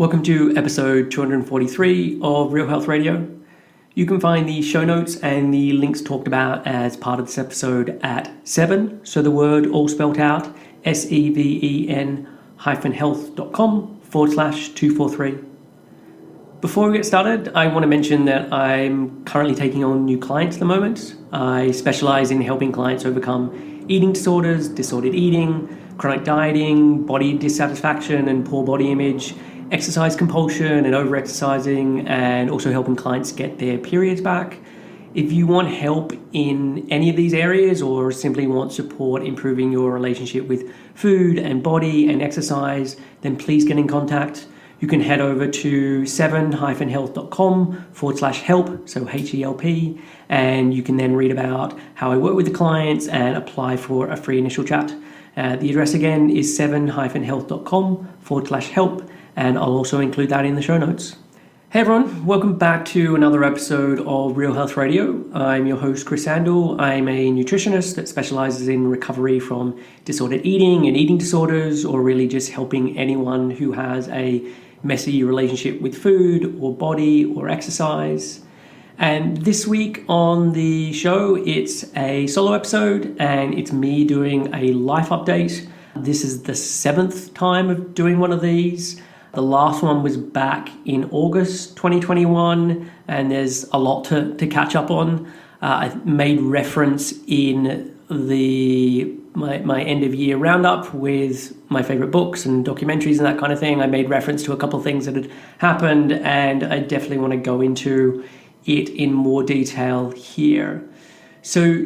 Welcome to episode 243 of Real Health Radio. You can find the show notes and the links talked about as part of this episode at 7, so the word all spelt out, seven-health.com/243. Before we get started, I want to mention that I'm currently taking on new clients at the moment. I specialize in helping clients overcome eating disorders, disordered eating, chronic dieting, body dissatisfaction and poor body image, exercise compulsion and over-exercising, and also helping clients get their periods back. If you want help in any of these areas or simply want support improving your relationship with food and body and exercise, then please get in contact. You can head over to seven-health.com/help, so HELP, and you can then read about how I work with the clients and apply for a free initial chat. The address again is seven-health.com/help, and I'll also include that in the show notes. Hey everyone, welcome back to another episode of Real Health Radio. I'm your host, Chris Sandel. I'm a nutritionist that specializes in recovery from disordered eating and eating disorders, or really just helping anyone who has a messy relationship with food or body or exercise. And this week on the show, it's a solo episode and it's me doing a life update. This is the 7th time of doing one of these. The last one was back in August 2021, and there's a lot to catch up on. I made reference in my end of year roundup with my favorite books and documentaries and that kind of thing. I made reference to a couple of things that had happened, and I definitely want to go into it in more detail here. So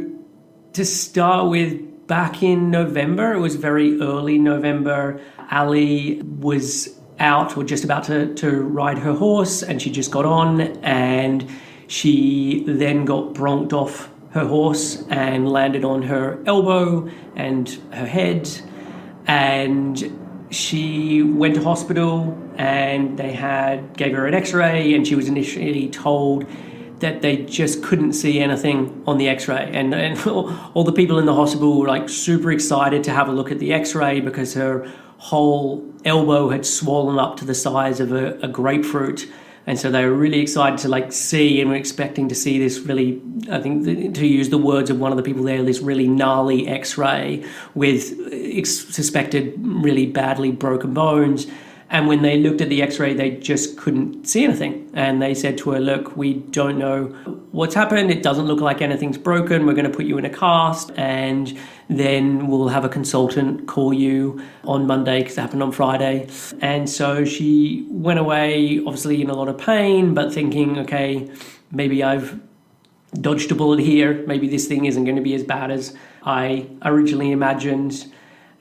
to start with, back in November, it was very early November, Ali was out or just about to ride her horse, and she just got on, and she then got bronked off her horse and landed on her elbow and her head, and she went to hospital and they gave her an x-ray, and she was initially told that they just couldn't see anything on the x-ray, and all the people in the hospital were like super excited to have a look at the x-ray because her whole elbow had swollen up to the size of a grapefruit. And so they were really excited to see, and were expecting to see this really, I think to use the words of one of the people there, this really gnarly x-ray with suspected really badly broken bones. And when they looked at the x-ray, they just couldn't see anything. And they said to her, look, we don't know what's happened. It doesn't look like anything's broken. We're going to put you in a cast, and then we'll have a consultant call you on Monday, because it happened on Friday. And so she went away, obviously in a lot of pain, but thinking, okay, maybe I've dodged a bullet here. Maybe this thing isn't going to be as bad as I originally imagined.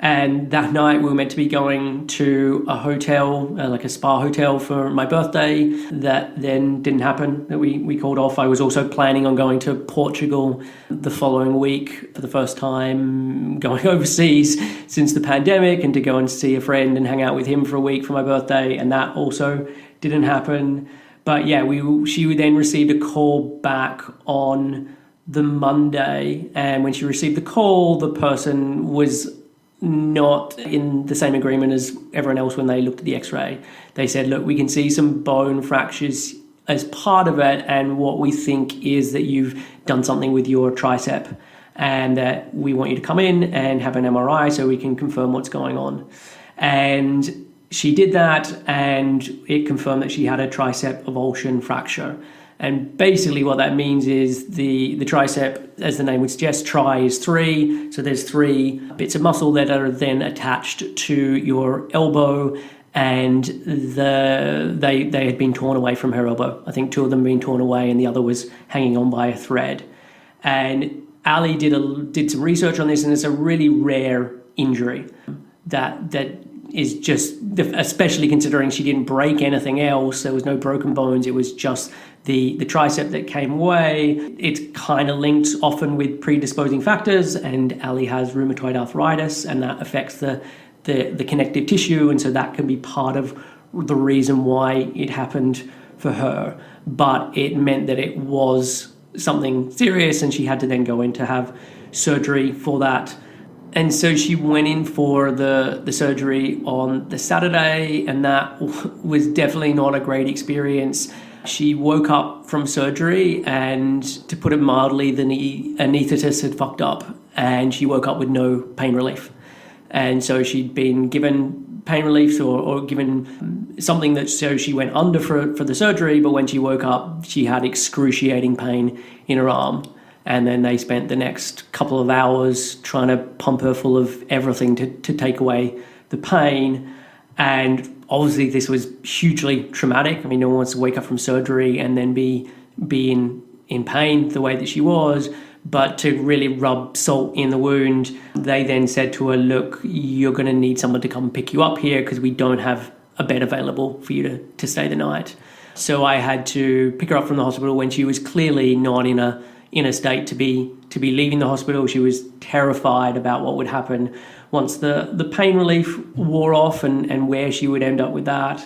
And that night we were meant to be going to a hotel, like a spa hotel for my birthday. That then didn't happen, that we called off. I was also planning on going to Portugal the following week for the first time going overseas since the pandemic, and to go and see a friend and hang out with him for a week for my birthday. And that also didn't happen. But yeah, she then received a call back on the Monday. And when she received the call, the person was not in the same agreement as everyone else when they looked at the x-ray. They said, look, we can see some bone fractures as part of it, and what we think is that you've done something with your tricep, and that we want you to come in and have an MRI so we can confirm what's going on. And she did that, and it confirmed that she had a tricep avulsion fracture. And basically what that means is the tricep, as the name would suggest, tri is 3. So there's 3 bits of muscle that are then attached to your elbow, and they had been torn away from her elbow. I think 2 of them had been torn away, and the other was hanging on by a thread. And Ali did some research on this, and it's a really rare injury that is just, especially considering she didn't break anything else. There was no broken bones. It was just the tricep that came away. It's kind of linked often with predisposing factors, and Ali has rheumatoid arthritis, and that affects the connective tissue, and so that can be part of the reason why it happened for her. But it meant that it was something serious, and she had to then go in to have surgery for that. And so she went in for the surgery on the Saturday, and that was definitely not a great experience. She woke up from surgery, and to put it mildly, the anaesthetist had fucked up, and she woke up with no pain relief. And so she'd been given pain relief or given something that so she went under for the surgery, but when she woke up, she had excruciating pain in her arm. And then they spent the next couple of hours trying to pump her full of everything to take away the pain. And obviously this was hugely traumatic. I mean, no one wants to wake up from surgery and then be in pain the way that she was. But to really rub salt in the wound, they then said to her, look, you're going to need someone to come pick you up here because we don't have a bed available for you to stay the night. So I had to pick her up from the hospital when she was clearly not in a state to be leaving the hospital. She was terrified about what would happen once the pain relief wore off and where she would end up with that.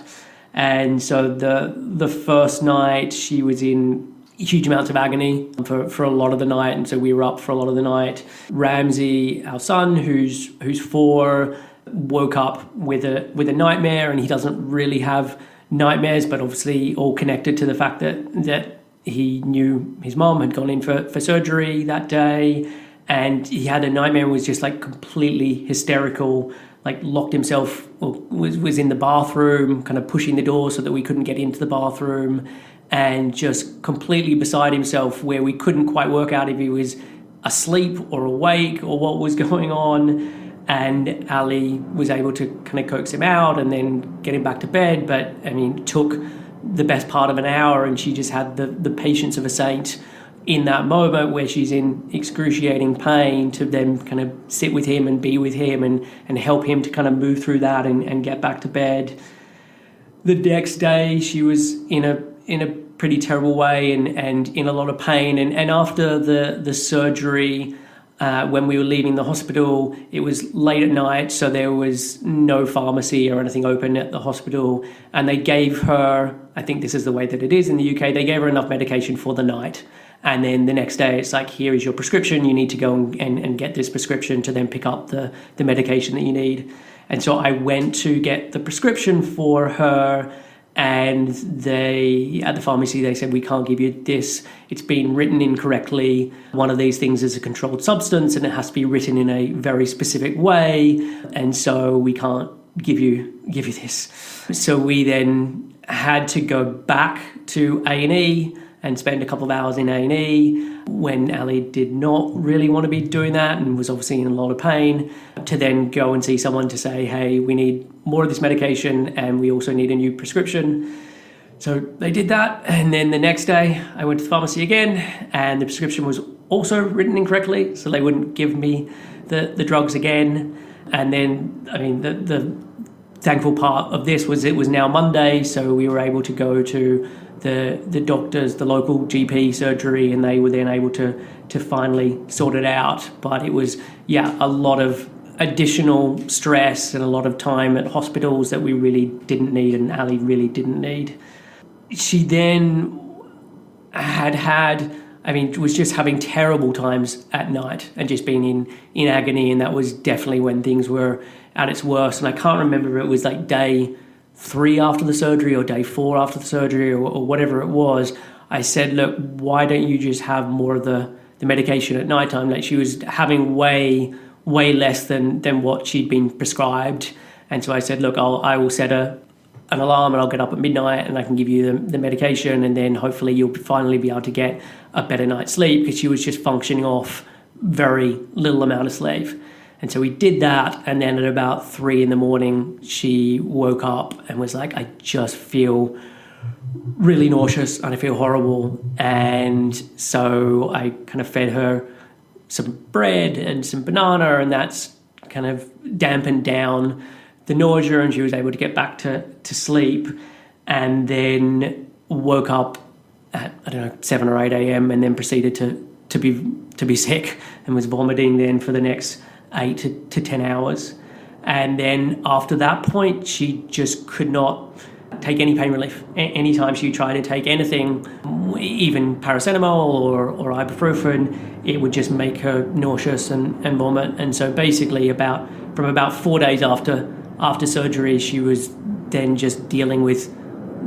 And so the first night she was in huge amounts of agony for a lot of the night, and so we were up for a lot of the night. Ramsay, our son, who's 4, woke up with a nightmare, and he doesn't really have nightmares, but obviously all connected to the fact that he knew his mom had gone in for surgery that day, and he had a nightmare and was just like completely hysterical, like locked himself or was in the bathroom, kind of pushing the door so that we couldn't get into the bathroom, and just completely beside himself, where we couldn't quite work out if he was asleep or awake or what was going on. And Ali was able to kind of coax him out and then get him back to bed. But I mean, it took the best part of an hour, and she just had the patience of a saint in that moment where she's in excruciating pain to then kind of sit with him and be with him and help him to kind of move through that and get back to bed. The next day she was in a pretty terrible way and in a lot of pain. And after the surgery, when we were leaving the hospital, it was late at night, so there was no pharmacy or anything open at the hospital. And they gave her, I think this is the way that it is in the UK, they gave her enough medication for the night. And then the next day, it's like, here is your prescription. You need to go and get this prescription to then pick up the medication that you need. And so I went to get the prescription for her, and they, at the pharmacy, they said, we can't give you this. It's been written incorrectly. One of these things is a controlled substance, and it has to be written in a very specific way. And so we can't give you this. So we then had to go back to A&E and spend a couple of hours in A&E when Ali did not really want to be doing that and was obviously in a lot of pain, to then go and see someone to say, hey, we need more of this medication and we also need a new prescription. So they did that, and then the next day I went to the pharmacy again, and the prescription was also written incorrectly, so they wouldn't give me the drugs again. And then, I mean, the thankful part of this was it was now Monday, so we were able to go to the doctors, the local GP surgery, and they were then able to finally sort it out. But it was, a lot of additional stress and a lot of time at hospitals that we really didn't need, and Ali really didn't need. She then was just having terrible times at night and just being in agony, and that was definitely when things were at its worst. And I can't remember if it was like day 3 after the surgery or day 4 after the surgery or whatever it was. I said, look, why don't you just have more of the medication at nighttime? Like, she was having way less than what she'd been prescribed. And so I said, look, I will set an alarm and I'll get up at midnight and I can give you the medication, and then hopefully you'll finally be able to get a better night's sleep, because she was just functioning off very little amount of sleep. And so we did that, and then at about 3 a.m, she woke up and was like, I just feel really nauseous and I feel horrible. And so I kind of fed her some bread and some banana, and that's kind of dampened down the nausea, and she was able to get back to sleep. And then woke up at, 7 or 8 a.m. and then proceeded to be sick and was vomiting then for the next 8 to 10 hours. And then after that point, she just could not take any pain relief. Anytime she tried to take anything, even paracetamol or ibuprofen, it would just make her nauseous and vomit. And so basically from about 4 days after surgery, she was then just dealing with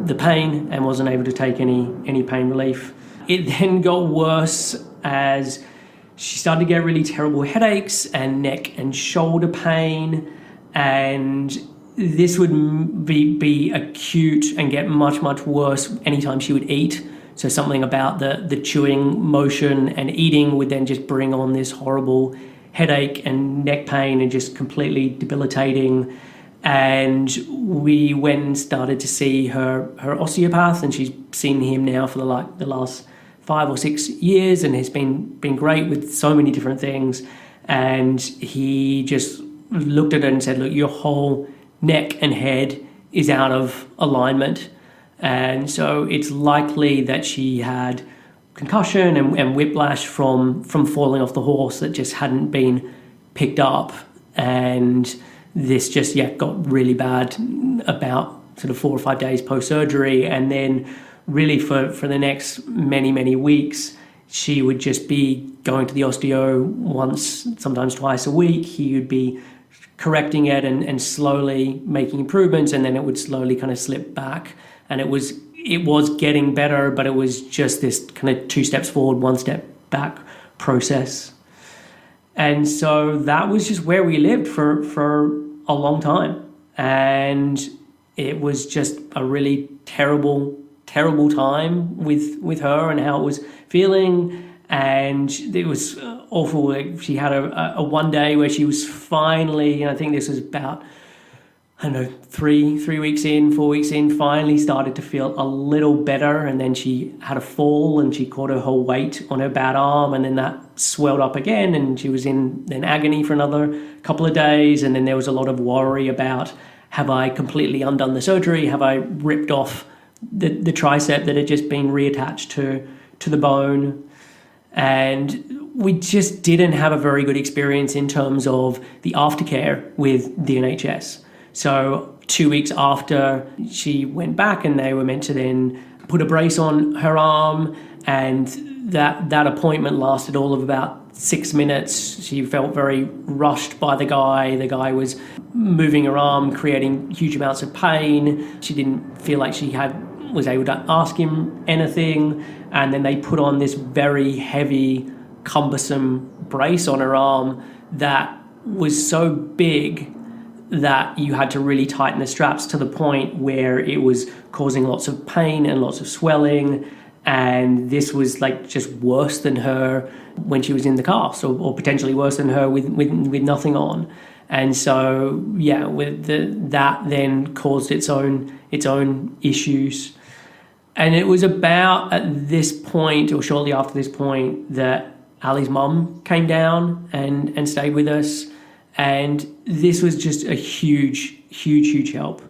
the pain and wasn't able to take any pain relief. It then got worse as she started to get really terrible headaches and neck and shoulder pain, and this would be acute and get much, much worse anytime she would eat. So something about the chewing motion and eating would then just bring on this horrible headache and neck pain and just completely debilitating. And we went and started to see her osteopath, and she's seen him now for the last 5 or 6 years and has been great with so many different things. And he just looked at it and said, look, your whole neck and head is out of alignment. And so it's likely that she had concussion and whiplash from falling off the horse that just hadn't been picked up. And this just, got really bad about sort of 4 or 5 days post-surgery. And then really for the next many weeks, she would just be going to the osteo once, sometimes twice a week. He would be correcting it and slowly making improvements, and then it would slowly kind of slip back. And it was getting better, but it was just this kind of 2 steps forward, 1 step back process. And so that was just where we lived for a long time. And it was just a really terrible time with her and how it was feeling. And it was awful. Like, she had a one day where she was finally, and I think this was about, 3 weeks in, 4 weeks in, finally started to feel a little better. And then she had a fall and she caught her whole weight on her bad arm, and then that swelled up again, and she was in then agony for another couple of days. And then there was a lot of worry about, have I completely undone the surgery? Have I ripped off the tricep that had just been reattached to the bone? And we just didn't have a very good experience in terms of the aftercare with the NHS. So 2 weeks after she went back, and they were meant to then put a brace on her arm, and that appointment lasted all of about 6 minutes. She felt very rushed by the guy. The guy was moving her arm, creating huge amounts of pain. She didn't feel like she was able to ask him anything. And then they put on this very heavy, cumbersome brace on her arm that was so big that you had to really tighten the straps to the point where it was causing lots of pain and lots of swelling. And this was like just worse than her when she was in the cast, or potentially worse than her with nothing on. And so, with that then caused its own issues. And it was about at this point, or shortly after this point, that Ali's mum came down and stayed with us. And this was just a huge help.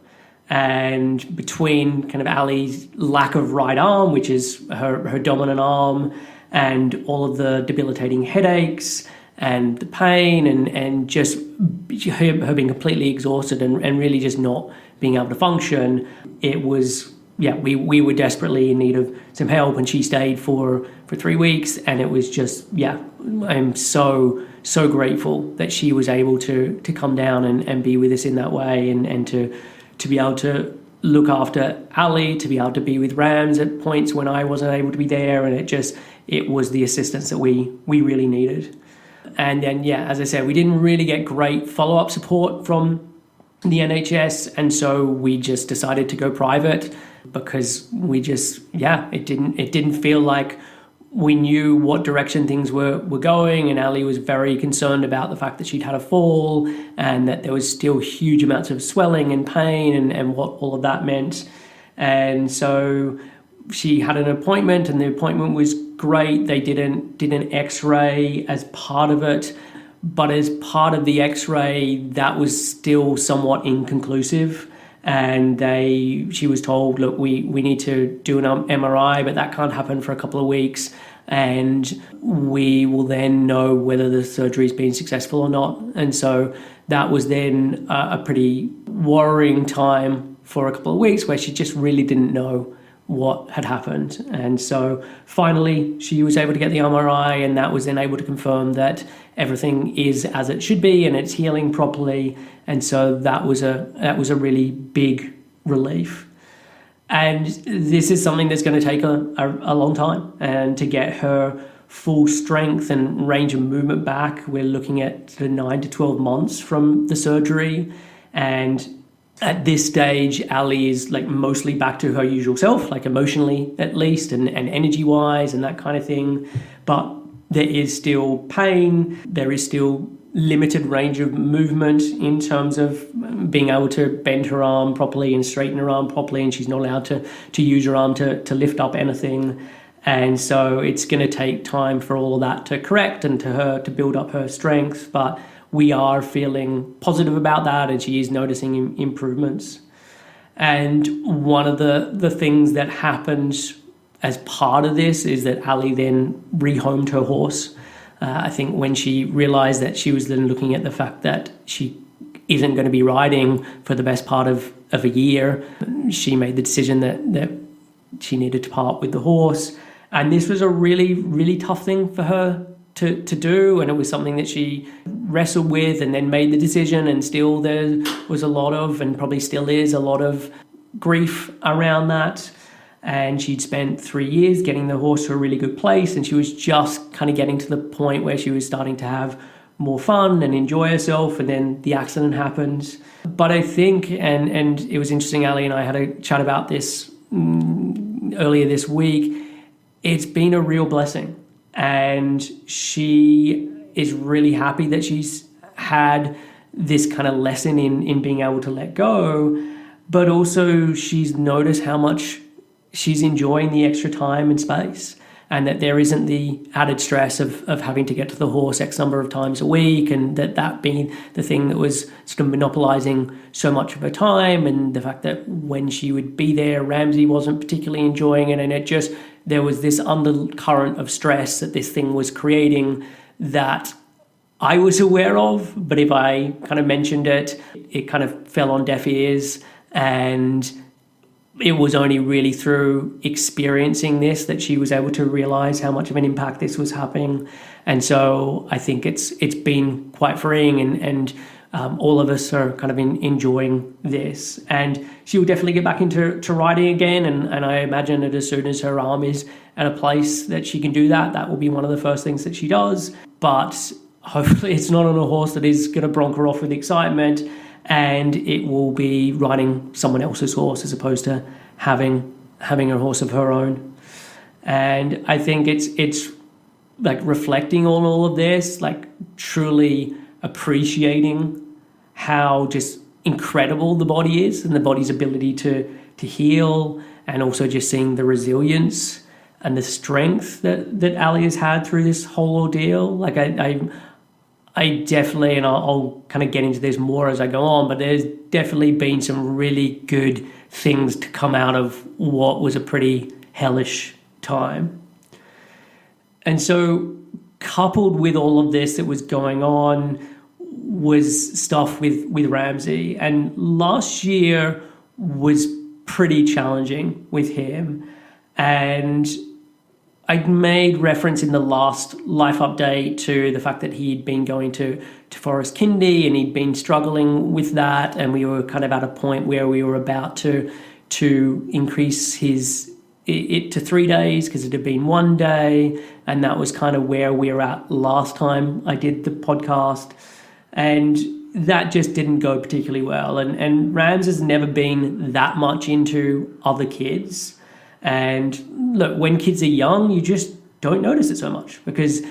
And between kind of Ali's lack of right arm, which is her dominant arm, and all of the debilitating headaches and the pain and just her being completely exhausted and really just not being able to function, it was, we were desperately in need of some help. And she stayed for 3 weeks, and it was just, I'm so grateful that she was able to come down and be with us in that way, and to be able to look after Ali, to be able to be with Rams at points when I wasn't able to be there. And it was the assistance that we really needed. And then, as I said, we didn't really get great follow-up support from the NHS. And so we just decided to go private, because we just, it didn't feel like we knew what direction things were going. And Ali was very concerned about the fact that she'd had a fall and that there was still huge amounts of swelling and pain and what all of that meant. And so she had an appointment, and the appointment was great. They did an x-ray as part of it, but as part of the x-ray, that was still somewhat inconclusive. And she was told, look, we need to do an MRI, but that can't happen for a couple of weeks, and we will then know whether the surgery's been successful or not. And so that was then a pretty worrying time for a couple of weeks where she just really didn't know what had happened. And so finally she was able to get the MRI, and that was then able to confirm that everything is as it should be and it's healing properly. And so that was a really big relief. And this is something that's going to take a long time, and to get her full strength and range of movement back, we're looking at the 9 to 12 months from the surgery. And at this stage, Ali is like mostly back to her usual self, like emotionally at least, and energy wise and that kind of thing. But there is still pain. There is still limited range of movement in terms of being able to bend her arm properly and straighten her arm properly. And she's not allowed to use her arm to lift up anything. And so it's going to take time for all of that to correct and to her to build up her strength. But we are feeling positive about that, and she is noticing improvements. And one of the things that happened as part of this is that Ali then rehomed her horse. I think when she realized that she was then looking at the fact that she isn't going to be riding for the best part of a year, she made the decision that she needed to part with the horse. And this was a really, really tough thing for her to do. And it was something that she wrestled with and then made the decision. And still there was a lot of, and probably still is, a lot of grief around that. And she'd spent 3 years getting the horse to a really good place, and she was just kind of getting to the point where she was starting to have more fun and enjoy herself, and then the accident happened. But I think, and it was interesting, Ali and I had a chat about this earlier this week, it's been a real blessing. And she is really happy that she's had this kind of lesson in being able to let go, but also she's noticed how much she's enjoying the extra time and space, and that there isn't the added stress of having to get to the horse X number of times a week, and that being the thing that was sort of monopolizing so much of her time, and the fact that when she would be there, Ramsay wasn't particularly enjoying it, and there was this undercurrent of stress that this thing was creating that I was aware of, but if I kind of mentioned it, it kind of fell on deaf ears. And it was only really through experiencing this that she was able to realize how much of an impact this was having. And so I think it's been quite freeing, and all of us are kind of enjoying this. And she will definitely get back into riding again. And I imagine that as soon as her arm is at a place that she can do that, that will be one of the first things that she does. But hopefully it's not on a horse that is going to bronc her off with excitement, and it will be riding someone else's horse as opposed to having a horse of her own. And I think it's like reflecting on all of this, like truly appreciating how just incredible the body is and the body's ability to heal, and also just seeing the resilience and the strength that Ali has had through this whole ordeal. Like I definitely, and I'll kind of get into this more as I go on, but there's definitely been some really good things to come out of what was a pretty hellish time. And so coupled with all of this that was going on was stuff with Ramsay. And last year was pretty challenging with him. And I made reference in the last life update to the fact that he'd been going to Forest Kindy, and he'd been struggling with that, and we were kind of at a point where we were about to increase it to 3 days because it had been 1 day, and that was kind of where we were at last time I did the podcast, and that just didn't go particularly well. And Rams has never been that much into other kids. And look, when kids are young, you just don't notice it so much, because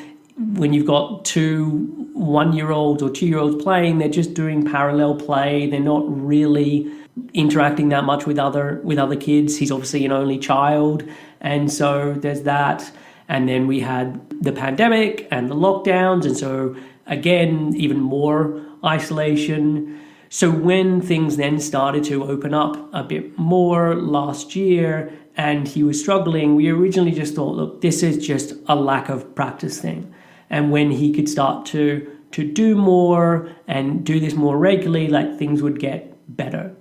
when you've got 2 1-year-olds or 2-year-olds playing, they're just doing parallel play. They're not really interacting that much with other kids. He's obviously an only child, and so there's that. And then we had the pandemic and the lockdowns, and so again, even more isolation. So when things then started to open up a bit more last year, and he was struggling, we originally just thought, look, this is just a lack of practice thing. And when he could start to do more and do this more regularly, like, things would get better.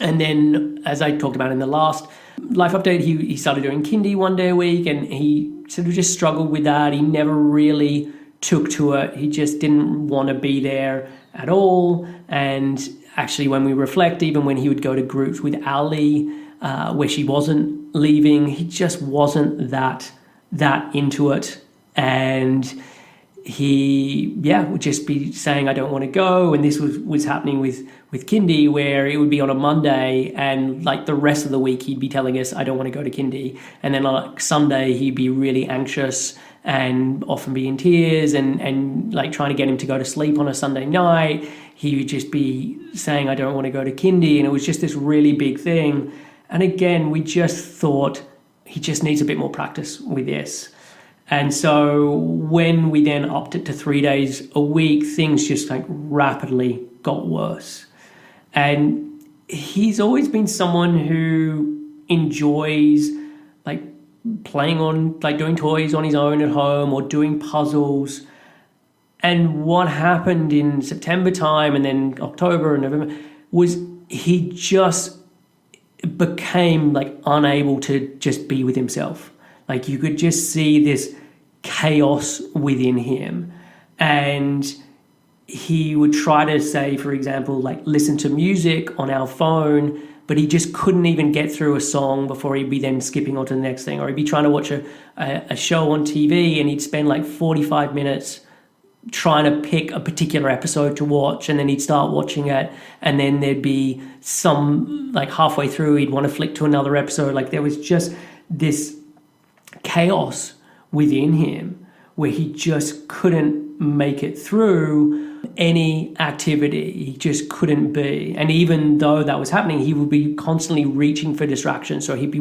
And then, as I talked about in the last life update, he started doing kindy one day a week, and he sort of just struggled with that. He never really took to it. He just didn't want to be there at all. And actually, when we reflect, even when he would go to groups with Ali, where she wasn't leaving, he just wasn't that into it. And he would just be saying, I don't want to go. And this was happening with kindy, where it would be on a Monday, and like the rest of the week he'd be telling us, I don't want to go to kindy. And then like Sunday he'd be really anxious and often be in tears, and like trying to get him to go to sleep on a Sunday night. He would just be saying, I don't want to go to kindy. And it was just this really big thing. And again, we just thought he just needs a bit more practice with this. And so when we then upped it to 3 days a week, things just like rapidly got worse. And he's always been someone who enjoys like playing on, like doing toys on his own at home or doing puzzles. And what happened in September time and then October and November was he just became like unable to just be with himself. Like you could just see this chaos within him. And he would try to say, for example, like listen to music on our phone, but he just couldn't even get through a song before he'd be then skipping on to the next thing. Or he'd be trying to watch a show on TV, and he'd spend like 45 minutes trying to pick a particular episode to watch, and then he'd start watching it, and then there'd be some, like halfway through, he'd want to flick to another episode. Like there was just this chaos within him where he just couldn't make it through any activity. He just couldn't be. And even though that was happening, he would be constantly reaching for distractions. So he'd be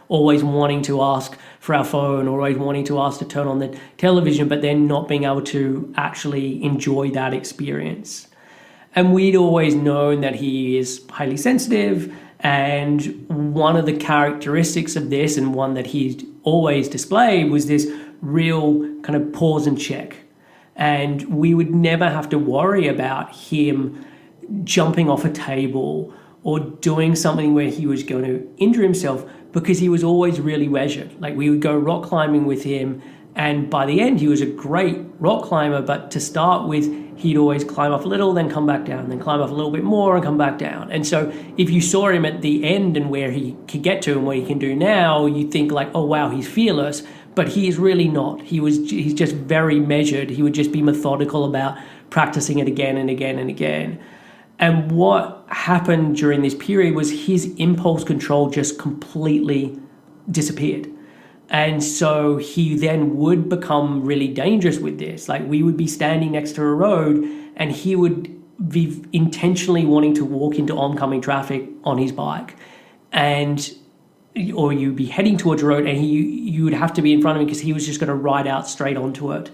always wanting to ask for our phone, or always wanting to ask to turn on the television, but then not being able to actually enjoy that experience. And we'd always known that he is highly sensitive. And one of the characteristics of this, and one that he's always displayed, was this real kind of pause and check. And we would never have to worry about him jumping off a table or doing something where he was going to injure himself, because he was always really measured. Like we would go rock climbing with him, and by the end he was a great rock climber, but to start with, he'd always climb up a little, then come back down, then climb up a little bit more and come back down. And so if you saw him at the end and where he could get to and what he can do now, you'd think like, oh wow, he's fearless. But he is really not. He's just very measured. He would just be methodical about practicing it again and again and again. And what happened during this period was his impulse control just completely disappeared. And so he then would become really dangerous with this. Like we would be standing next to a road, and he would be intentionally wanting to walk into oncoming traffic on his bike. Or you'd be heading towards a road, and you would have to be in front of him because he was just going to ride out straight onto it.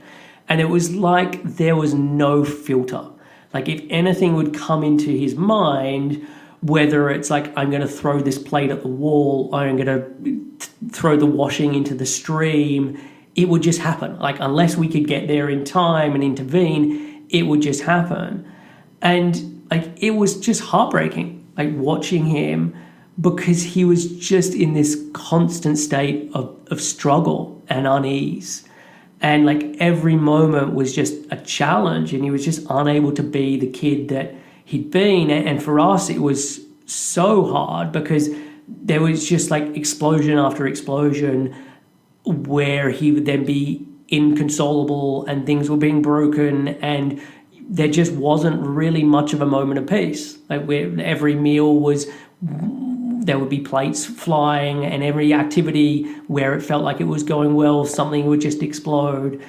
And it was like there was no filter. Like if anything would come into his mind, whether it's like, I'm going to throw this plate at the wall, or I'm going to throw the washing into the stream, it would just happen. Like unless we could get there in time and intervene, it would just happen. And like it was just heartbreaking, like watching him, because he was just in this constant state of struggle and unease. And like every moment was just a challenge, and he was just unable to be the kid that he'd been. And for us, it was so hard because there was just like explosion after explosion where he would then be inconsolable and things were being broken, and there just wasn't really much of a moment of peace. Like where every meal was, there would be plates flying, and every activity where it felt like it was going well, something would just explode.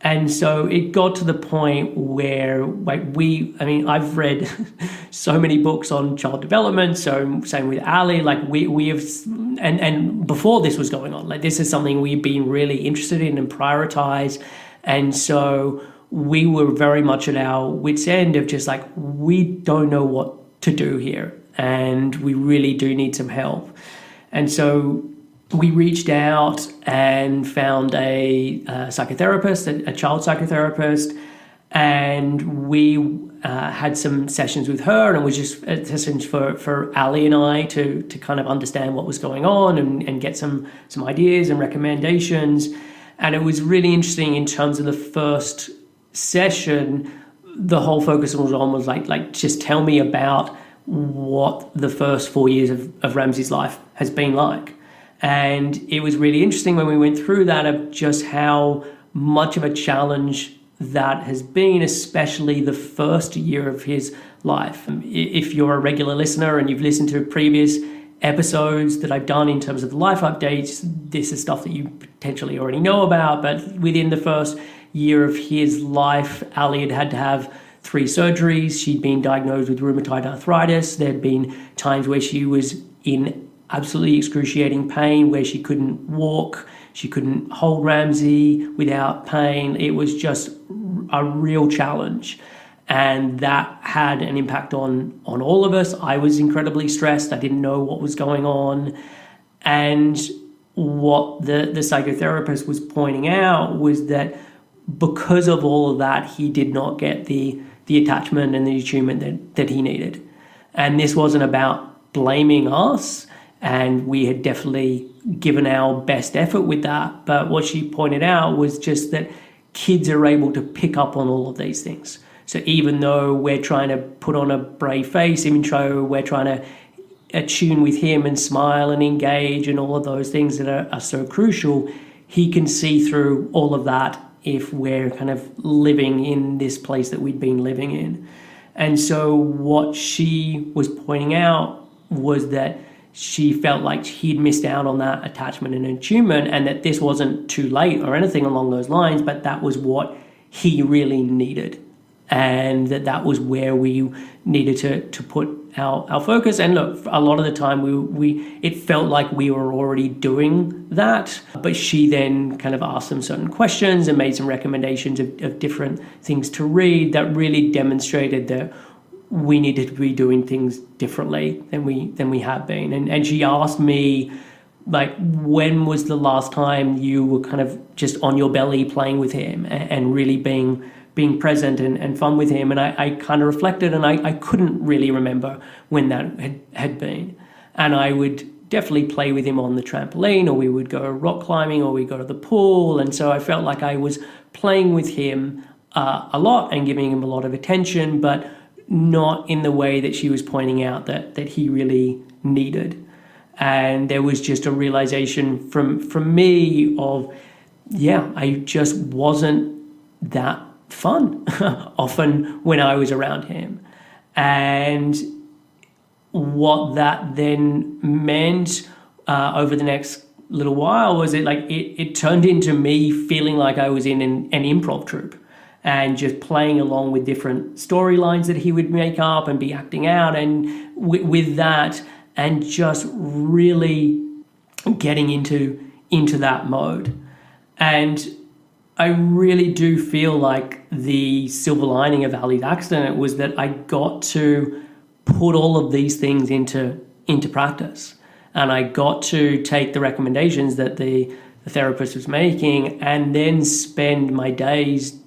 And so it got to the point where I've read so many books on child development. So same with Ali, like we have, and before this was going on, like this is something we've been really interested in and prioritize. And so we were very much at our wit's end of just like, we don't know what to do here, and we really do need some help. And so we reached out and found a psychotherapist, a child psychotherapist, and we had some sessions with her, and it was just sessions for Ali and I to kind of understand what was going on and get some ideas and recommendations. And it was really interesting in terms of the first session. The whole focus was almost like just tell me about what the first 4 years of Ramsay's life has been like. And it was really interesting when we went through that of just how much of a challenge that has been, especially the first year of his life. If you're a regular listener and you've listened to previous episodes that I've done in terms of the life updates, this is stuff that you potentially already know about. But within the first year of his life, Ali had to have 3 surgeries. She'd been diagnosed with rheumatoid arthritis. There'd been times where she was in absolutely excruciating pain, where she couldn't walk, she couldn't hold Ramsay without pain. It was just a real challenge. And that had an impact on all of us. I was incredibly stressed. I didn't know what was going on. And what the psychotherapist was pointing out was that because of all of that, he did not get the attachment and the attunement that he needed. And this wasn't about blaming us, and we had definitely given our best effort with that. But what she pointed out was just that kids are able to pick up on all of these things. So even though we're trying to put on a brave face, even though we're trying to attune with him and smile and engage and all of those things that are so crucial, he can see through all of that if we're kind of living in this place that we'd been living in. And so what she was pointing out was that she felt like he'd missed out on that attachment and attunement, and that this wasn't too late or anything along those lines, but that was what he really needed. And that was where we needed to put our focus. And look, a lot of the time it felt like we were already doing that, but she then kind of asked them certain questions and made some recommendations of different things to read that really demonstrated that we needed to be doing things differently than we have been. And she asked me, like, when was the last time you were kind of just on your belly playing with him and really being present and fun with him? And I kind of reflected, and I couldn't really remember when that had been. And I would definitely play with him on the trampoline, or we would go rock climbing, or we'd go to the pool. And so I felt like I was playing with him a lot and giving him a lot of attention, but not in the way that she was pointing out that he really needed. And there was just a realization from me of, yeah, I just wasn't that fun often when I was around him. And what that then meant over the next little while was it turned into me feeling like I was in an improv troupe and just playing along with different storylines that he would make up and be acting out, and with that, and just really getting into that mode. And I really do feel like the silver lining of Ali's accident was that I got to put all of these things into practice. And I got to take the recommendations that the therapist was making and then spend my days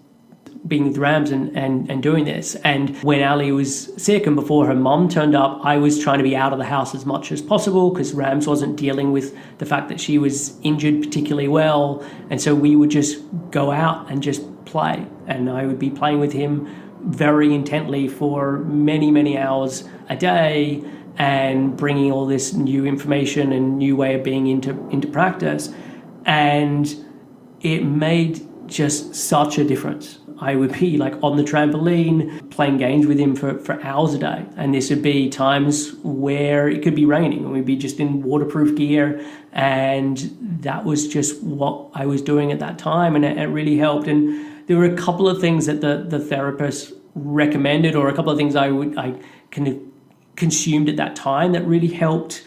being with Rams and doing this. And when Ali was sick and before her mom turned up, I was trying to be out of the house as much as possible because Rams wasn't dealing with the fact that she was injured particularly well. And so we would just go out and just play. And I would be playing with him very intently for many, many hours a day and bringing all this new information and new way of being into practice. And it made just such a difference. I would be like on the trampoline playing games with him for hours a day. And this would be times where it could be raining and we'd be just in waterproof gear. And that was just what I was doing at that time. And it really helped. And there were a couple of things that the therapist recommended, or a couple of things I kind of consumed at that time that really helped.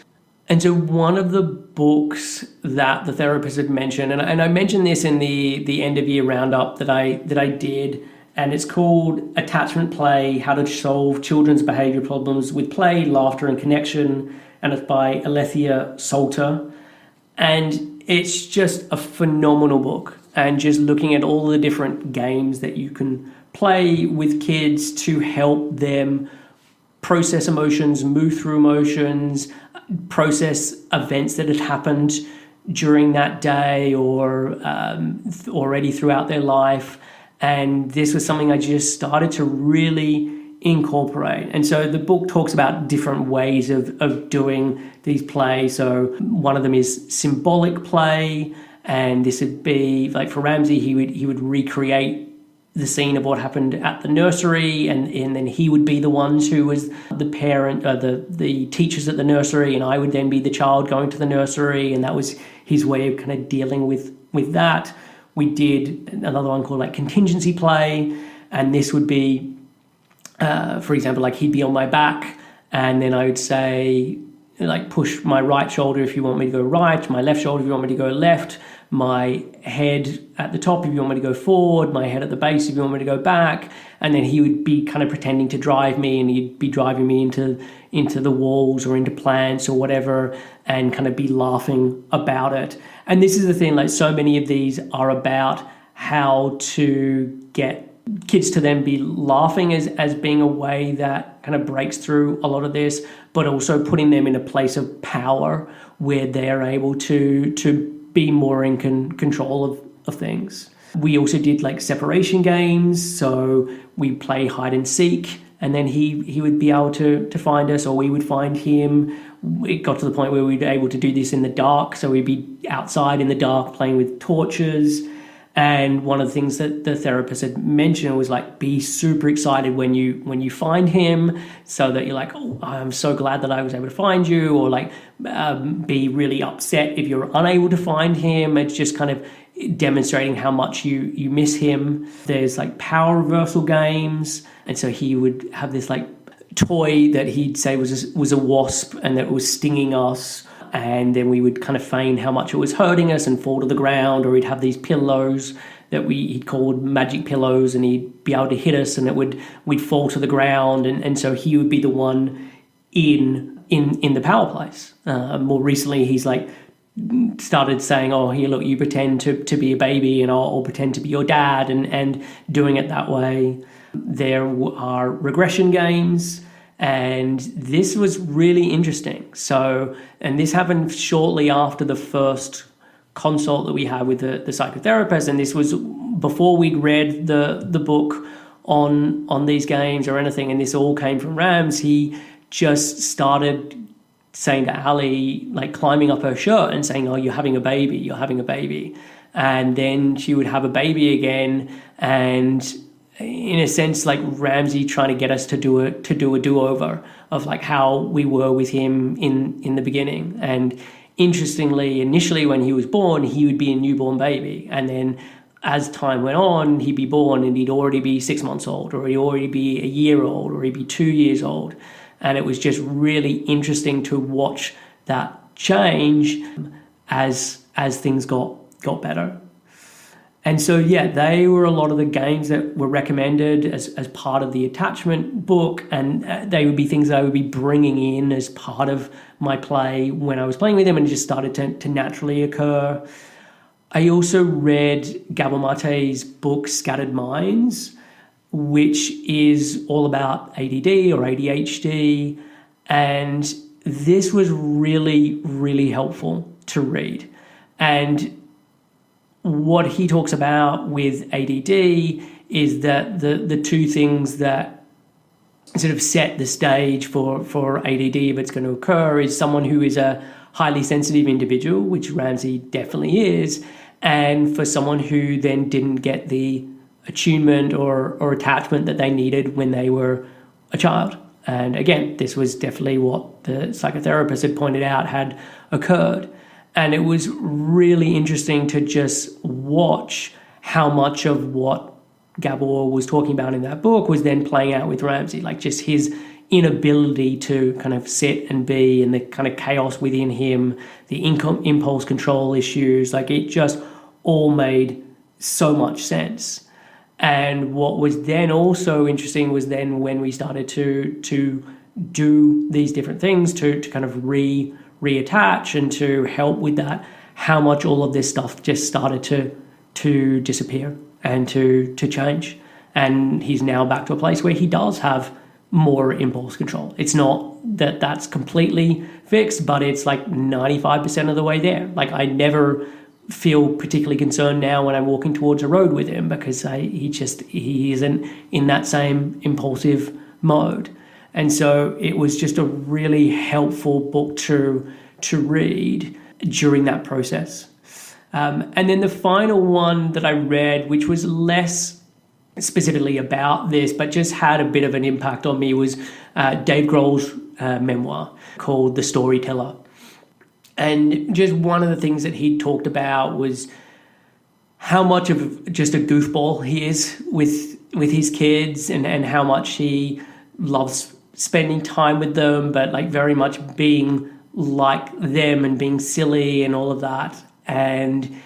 And so one of the books that the therapist had mentioned, and I mentioned this in the end of year roundup that I did, and it's called Attachment Play: How to Solve Children's Behavior Problems with Play, Laughter and Connection, and it's by Alethea Salter. And it's just a phenomenal book, and just looking at all the different games that you can play with kids to help them process emotions, move through emotions, process events that had happened during that day or already throughout their life. And this was something I just started to really incorporate. And so the book talks about different ways of doing these plays. So one of them is symbolic play, and this would be like for Ramsay, he would recreate the scene of what happened at the nursery, and then he would be the ones who was the parent, the teachers at the nursery, and I would then be the child going to the nursery, and that was his way of kind of dealing with that. We did another one called like contingency play, and this would be, for example, like he'd be on my back, and then I would say, like, push my right shoulder if you want me to go right, my left shoulder if you want me to go left, my head at the top if you want me to go forward, my head at the base if you want me to go back. And then he would be kind of pretending to drive me, and he'd be driving me into the walls or into plants or whatever, and kind of be laughing about it. And this is the thing, like so many of these are about how to get kids to then be laughing as being a way that kind of breaks through a lot of this, but also putting them in a place of power where they're able to be more in control of things. We also did like separation games, so we play hide and seek, and then he would be able to find us, or we would find him. It got to the point where we'd be able to do this in the dark, so we'd be outside in the dark playing with torches. And one of the things that the therapist had mentioned was like, be super excited when you find him, so that you're like, oh, I'm so glad that I was able to find you, or like be really upset if you're unable to find him. It's just kind of demonstrating how much you miss him. There's like power reversal games, and so he would have this like toy that he'd say was a wasp and that was stinging us. And then we would kind of feign how much it was hurting us and fall to the ground, or he'd have these pillows that he'd called magic pillows, and he'd be able to hit us and we'd fall to the ground. And so he would be the one in the power place. More recently, he's like started saying, oh, here, look, you pretend to be a baby and I'll pretend to be your dad, and doing it that way. There are regression games. And this was really interesting. So, and this happened shortly after the first consult that we had with the psychotherapist. And this was before we'd read the book on these games or anything. And this all came from Rams. He just started saying to Ali, like climbing up her shirt and saying, oh, you're having a baby. And then she would have a baby again. And in a sense, like Ramsay trying to get us to do a do-over of like how we were with him in the beginning. And interestingly, initially when he was born, he would be a newborn baby, and then as time went on, he'd be born and he'd already be 6 months old, or he'd already be a year old, or he'd be 2 years old. And it was just really interesting to watch that change as things got better. And so, yeah, they were a lot of the games that were recommended as part of the attachment book, and they would be things that I would be bringing in as part of my play when I was playing with them, and it just started to naturally occur. I also read Gabor Mate's book, Scattered Minds, which is all about ADD or ADHD, and this was really, really helpful to read. And what he talks about with ADD is that the two things that sort of set the stage for ADD, if it's going to occur, is someone who is a highly sensitive individual, which Ramsay definitely is, and for someone who then didn't get the attunement or attachment that they needed when they were a child. And again, this was definitely what the psychotherapist had pointed out had occurred. And it was really interesting to just watch how much of what Gabor was talking about in that book was then playing out with Ramsay, like just his inability to kind of sit and be, and the kind of chaos within him, the impulse control issues, like it just all made so much sense. And what was then also interesting was then when we started to do these different things to kind of reattach and to help with that, how much all of this stuff just started to disappear and to change. And he's now back to a place where he does have more impulse control. It's not that that's completely fixed, but it's like 95% of the way there. Like, I never feel particularly concerned now when I'm walking towards a road with him, because he isn't in that same impulsive mode. And so it was just a really helpful book to read during that process. And then the final one that I read, which was less specifically about this, but just had a bit of an impact on me, was Dave Grohl's memoir called The Storyteller. And just one of the things that he talked about was how much of just a goofball he is with his kids, and how much he loves spending time with them, but like very much being like them and being silly and all of that. And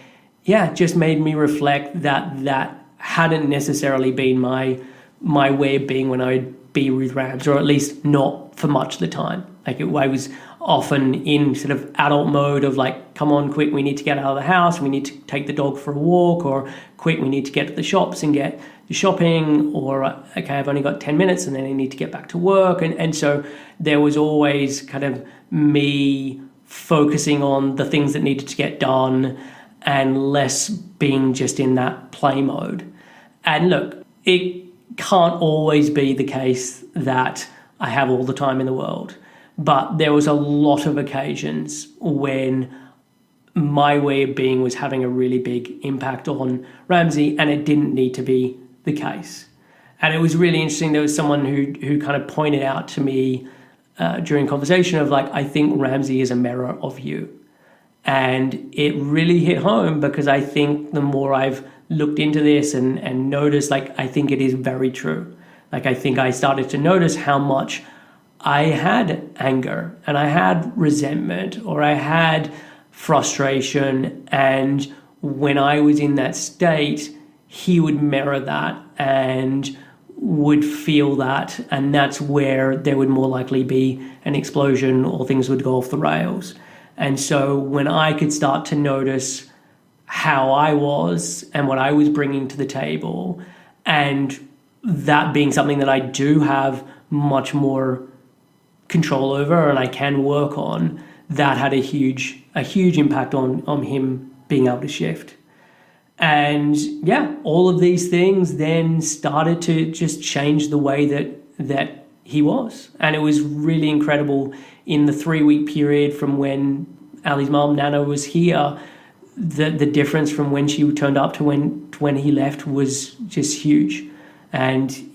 yeah, just made me reflect that hadn't necessarily been my way of being when I'd be with Rams, or at least not for much of the time. Like, I was often in sort of adult mode of like, come on, quick, we need to get out of the house, we need to take the dog for a walk, or quick, we need to get to the shops and get the shopping, or okay, I've only got 10 minutes and then I need to get back to work. And so there was always kind of me focusing on the things that needed to get done and less being just in that play mode. And look, it can't always be the case that I have all the time in the world, but there was a lot of occasions when my way of being was having a really big impact on Ramsay, and it didn't need to be the case. And it was really interesting. There was someone who kind of pointed out to me during conversation of like, I think Ramsay is a mirror of you. And it really hit home, because I think the more I've looked into this and noticed, like, I think it is very true. Like, I think I started to notice how much I had anger and I had resentment, or I had frustration. And when I was in that state, he would mirror that and would feel that. And that's where there would more likely be an explosion, or things would go off the rails. And so when I could start to notice how I was and what I was bringing to the table, and that being something that I do have much more control over and I can work on, that had a huge impact on him being able to shift. And yeah, all of these things then started to just change the way that he was. And it was really incredible in the 3-week period from when Ali's mom, Nana, was here. The difference from when she turned up to when he left was just huge. And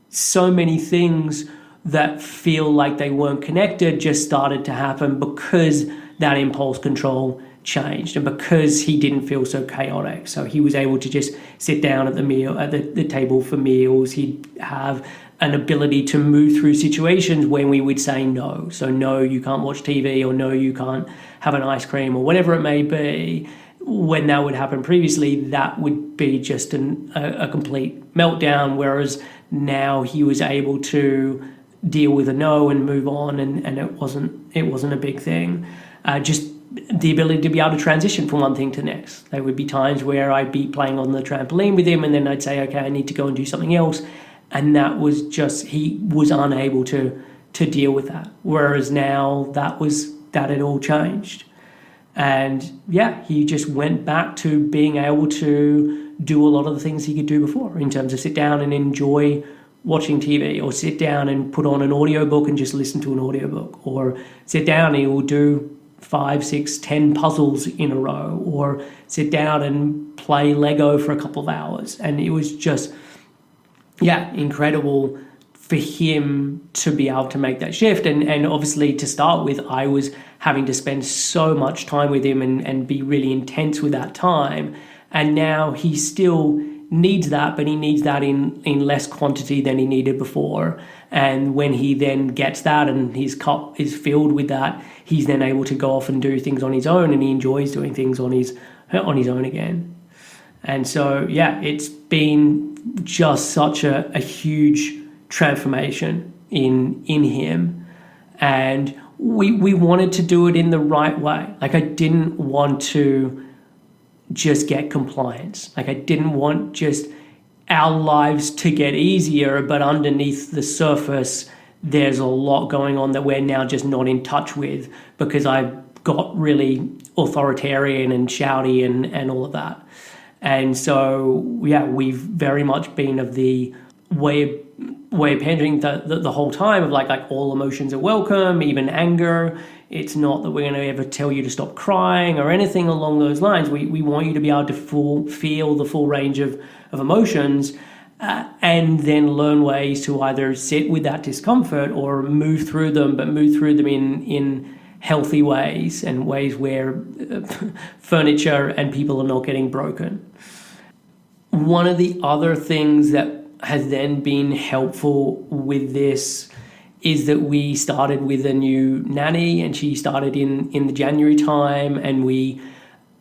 so many things that feel like they weren't connected just started to happen because that impulse control changed, and because he didn't feel so chaotic. So he was able to just sit down at the table for meals. He'd have an ability to move through situations when we would say no. So no, you can't watch TV, or no, you can't have an ice cream, or whatever it may be. When that would happen previously, that would be just a complete meltdown. Whereas now he was able to deal with a no and move on, and it wasn't a big thing. Just the ability to be able to transition from one thing to the next. There would be times where I'd be playing on the trampoline with him, and then I'd say, okay, I need to go and do something else. And that was just, he was unable to deal with that. Whereas now that had all changed. And yeah, he just went back to being able to do a lot of the things he could do before, in terms of sit down and enjoy watching TV, or sit down and put on an audiobook and just listen to an audiobook, or sit down and he will do 5, 6, 10 puzzles in a row, or sit down and play Lego for a couple of hours. And it was just, yeah, incredible for him to be able to make that shift. And obviously, to start with, I was having to spend so much time with him and be really intense with that time. And now he still needs that, but he needs that in less quantity than he needed before. And when he then gets that and his cup is filled with that, he's then able to go off and do things on his own, and he enjoys doing things on his own again. And so, yeah, it's been just such a huge transformation in him. And we wanted to do it in the right way. Like, I didn't want to just get compliance. Like, I didn't want just our lives to get easier, but underneath the surface, there's a lot going on that we're now just not in touch with because I got really authoritarian and shouty and all of that. And so, yeah, we've very much been of the way of parenting the whole time of like all emotions are welcome, even anger. It's not that we're going to ever tell you to stop crying or anything along those lines. We want you to be able to feel the full range of emotions and then learn ways to either sit with that discomfort or move through them, but move through them in healthy ways and ways where furniture and people are not getting broken. One of the other things that has then been helpful with this is that we started with a new nanny, and she started in the January time, and we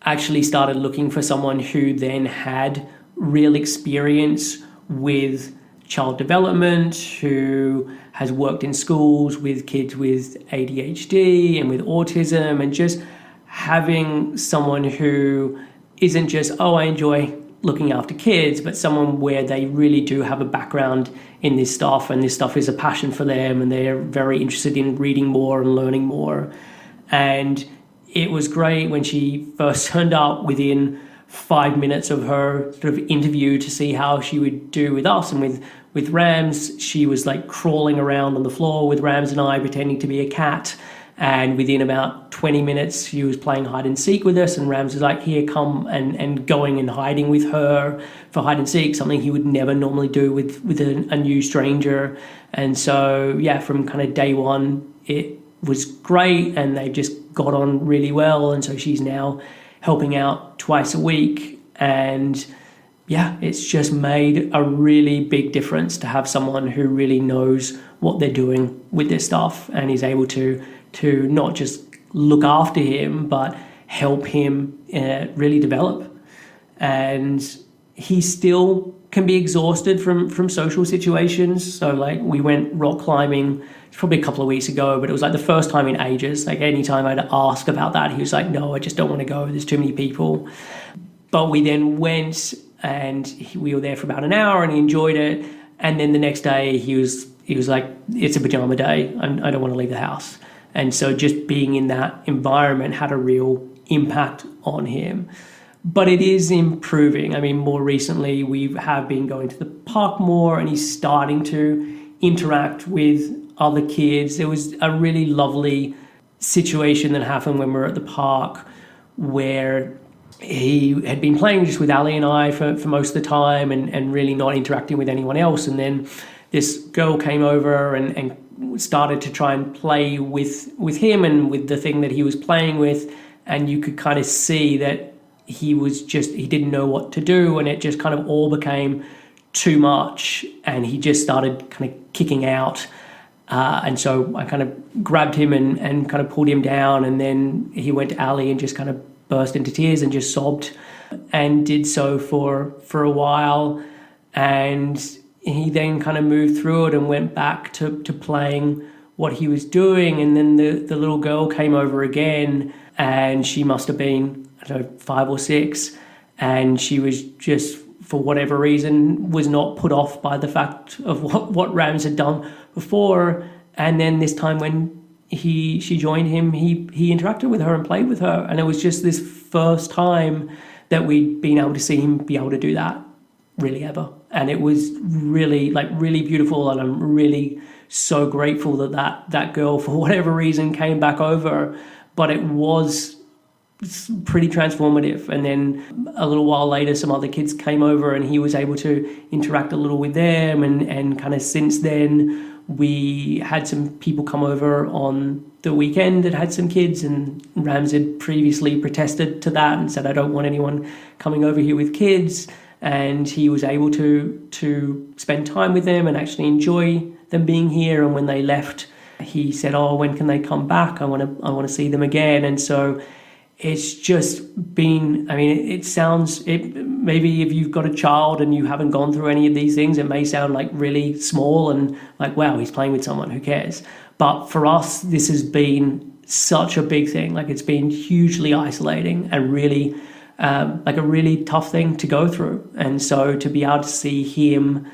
actually started looking for someone who then had real experience with child development, who has worked in schools with kids with ADHD and with autism, and just having someone who isn't just, oh, I enjoy looking after kids, but someone where they really do have a background in this stuff, and this stuff is a passion for them, and they're very interested in reading more and learning more. And it was great when she first turned up within 5 minutes of her sort of interview to see how she would do with us. And with Rams, she was like crawling around on the floor with Rams and I, pretending to be a cat. And within about 20 minutes, she was playing hide and seek with us, and Rams was like, here, come, and going and hiding with her for hide and seek, something he would never normally do with a new stranger. And so, yeah, from kind of day one, it was great, and they just got on really well. And so she's now helping out twice a week. And yeah, it's just made a really big difference to have someone who really knows what they're doing with their stuff and is able to not just look after him, but help him really develop. And he still can be exhausted from social situations. So like we went rock climbing probably a couple of weeks ago, but it was like the first time in ages. Like anytime I'd ask about that, he was like, no, I just don't want to go. There's too many people. But we then went, and we were there for about an hour, and he enjoyed it. And then the next day he was like, it's a pajama day. I don't want to leave the house. And so just being in that environment had a real impact on him. But it is improving. I mean, more recently, we have been going to the park more, and he's starting to interact with other kids. There was a really lovely situation that happened when we were at the park where he had been playing just with Ali and I for most of the time and really not interacting with anyone else. And then this girl came over and started to try and play with him and with the thing that he was playing with, and you could kind of see that he didn't know what to do, and it just kind of all became too much, and he just started kind of kicking out. And so I kind of grabbed him and kind of pulled him down, and then he went to Ali and just kind of burst into tears and just sobbed, and did so for a while. And he then kind of moved through it and went back to playing what he was doing. And then the little girl came over again, and she must have been, I don't know, 5 or 6. And she was just, for whatever reason, was not put off by the fact of what Rams had done before. And then this time when she joined him, he interacted with her and played with her. And it was just this first time that we'd been able to see him be able to do that really ever. And it was really beautiful, and I'm really so grateful that girl, for whatever reason, came back over. But it was pretty transformative. And then a little while later, some other kids came over, and he was able to interact a little with them. And kind of since then, we had some people come over on the weekend that had some kids, and Rams had previously protested to that and said, I don't want anyone coming over here with kids. And he was able to spend time with them and actually enjoy them being here. And when they left, he said, oh, when can they come back? I want to see them again. And so it's just been, I mean, maybe if you've got a child and you haven't gone through any of these things, it may sound like really small and like, wow, he's playing with someone, who cares? But for us, this has been such a big thing. Like, it's been hugely isolating and really like a really tough thing to go through. And so to be able to see him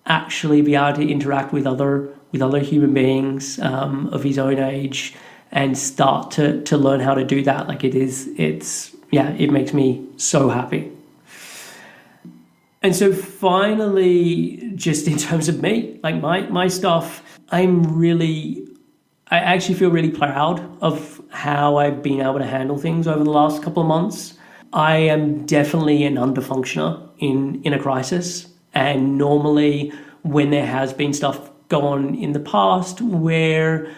actually be able to interact with other human beings of his own age and start to learn how to do that, like it makes me so happy. And so finally, just in terms of me, like my stuff, I actually feel really proud of how I've been able to handle things over the last couple of months. I am definitely an underfunctioner in a crisis. And normally when there has been stuff go on in the past where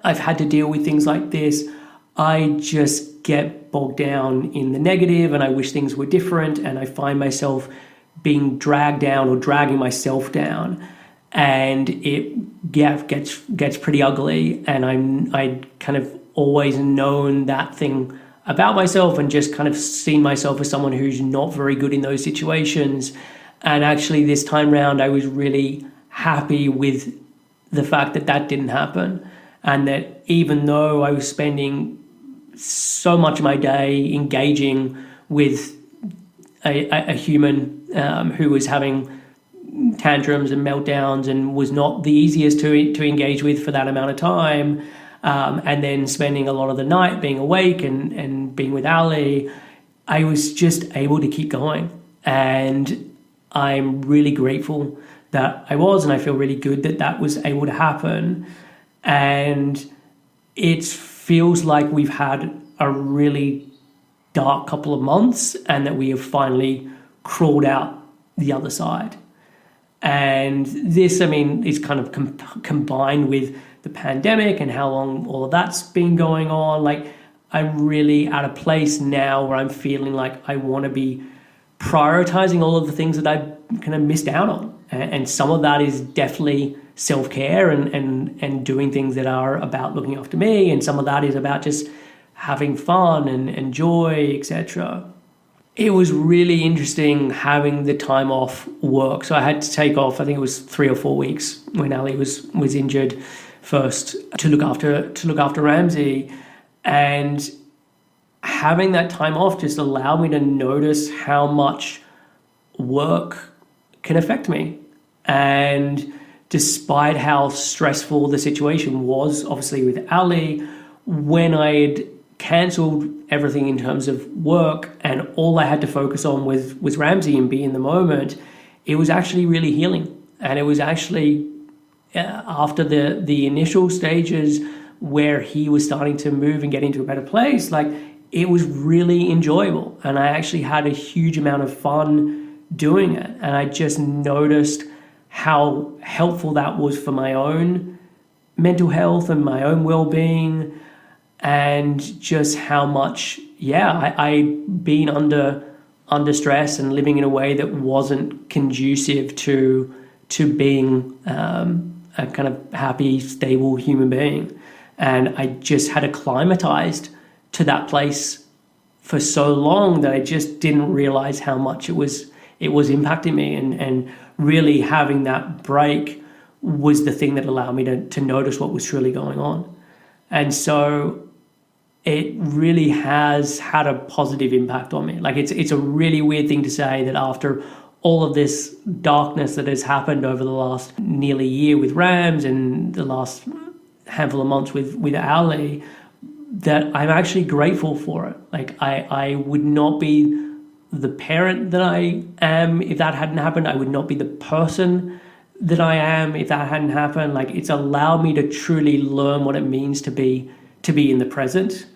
I've had to deal with things like this, I just get bogged down in the negative and I wish things were different, and I find myself being dragged down or dragging myself down, and it gets pretty ugly. And I kind of always known that thing about myself and just kind of seen myself as someone who's not very good in those situations. And actually this time round, I was really happy with the fact that didn't happen, and that even though I was spending so much of my day engaging with a human who was having tantrums and meltdowns and was not the easiest to engage with for that amount of time, and then spending a lot of the night being awake and being with Ali, I was just able to keep going. And I'm really grateful that I was, and I feel really good that was able to happen. And it feels like we've had a really dark couple of months and that we have finally crawled out the other side. And this, is kind of combined with the pandemic and how long all of that's been going on. Like, I'm really at a place now where I'm feeling like I want to be prioritizing all of the things that I kind of missed out on. And some of that is definitely self-care and doing things that are about looking after me. And some of that is about just having fun and joy, etc. It was really interesting having the time off work. So I had to take off, I think it was 3 or 4 weeks when Ali was injured first, to look after Ramsay. And having that time off just allowed me to notice how much work can affect me. And despite how stressful the situation was, obviously with Ali, when I had cancelled everything in terms of work and all I had to focus on was Ramsay and be in the moment, it was actually really healing. And it was actually after the initial stages where he was starting to move and get into a better place, like, it was really enjoyable. And I actually had a huge amount of fun doing it. And I just noticed how helpful that was for my own mental health and my own well-being, and just how much, I been under stress and living in a way that wasn't conducive to being a kind of happy, stable human being. And I just had acclimatized to that place for so long that I just didn't realize how much it was impacting me. And really having that break was the thing that allowed me to notice what was truly going on. And so it really has had a positive impact on me. Like, it's a really weird thing to say that after all of this darkness that has happened over the last nearly year with Rams and the last handful of months with Ali, that I'm actually grateful for it. Like, I would not be the parent that I am if that hadn't happened. I would not be the person that I am if that hadn't happened. Like, it's allowed me to truly learn what it means to be in the present,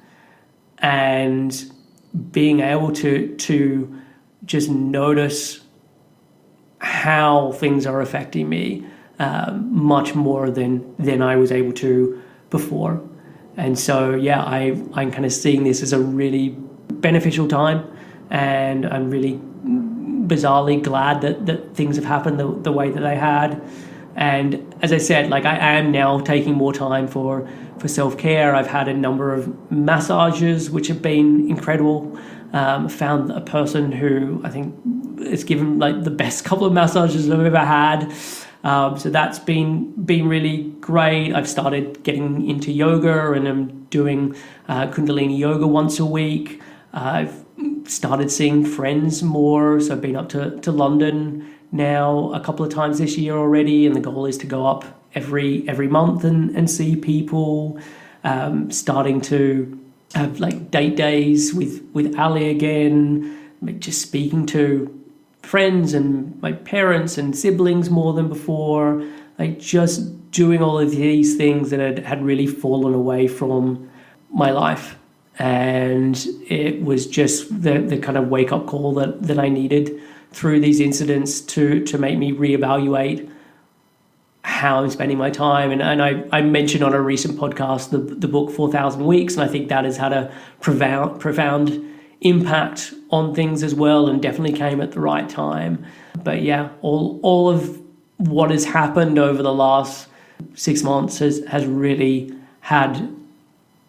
and being able to just notice how things are affecting me much more than I was able to before. And so, I'm kind of seeing this as a really beneficial time, and I'm really bizarrely glad that things have happened the way that they had. And as I said, like, I am now taking more time for self-care. I've had a number of massages, which have been incredible. Found a person who I think has given like the best couple of massages I've ever had. So that's been really great. I've started getting into yoga, and I'm doing Kundalini yoga once a week. I've started seeing friends more. So I've been up to London now a couple of times this year already, and the goal is to go up every month and see people. Starting to have like date days with Ali again, like just speaking to friends and my parents and siblings more than before, like just doing all of these things that had really fallen away from my life. And it was just the kind of wake-up call that I needed through these incidents to make me reevaluate how I'm spending my time. And I mentioned on a recent podcast the book 4,000 Weeks, and I think that has had a profound impact on things as well, and definitely came at the right time. But yeah, all of what has happened over the last 6 months has really had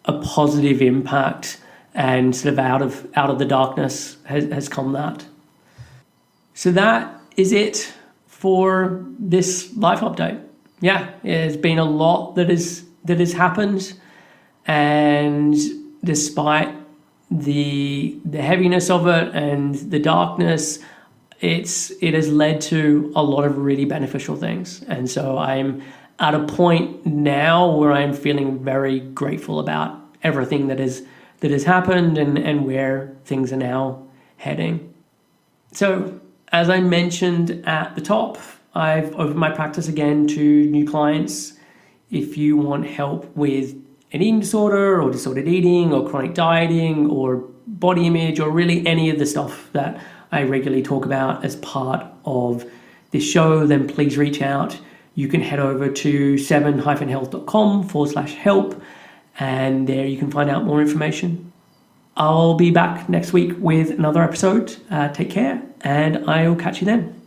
a positive impact, and sort of out of the darkness has come that. So that is it for this life update. Yeah, there's been a lot that has happened, and despite the heaviness of it and the darkness, it has led to a lot of really beneficial things. And so I'm at a point now where I'm feeling very grateful about everything that has happened and where things are now heading. So as I mentioned at the top, I've opened my practice again to new clients. If you want help with an eating disorder or disordered eating or chronic dieting or body image or really any of the stuff that I regularly talk about as part of this show, then please reach out. You can head over to 7-health.com/help, and there you can find out more information. I'll be back next week with another episode. Take care, and I'll catch you then.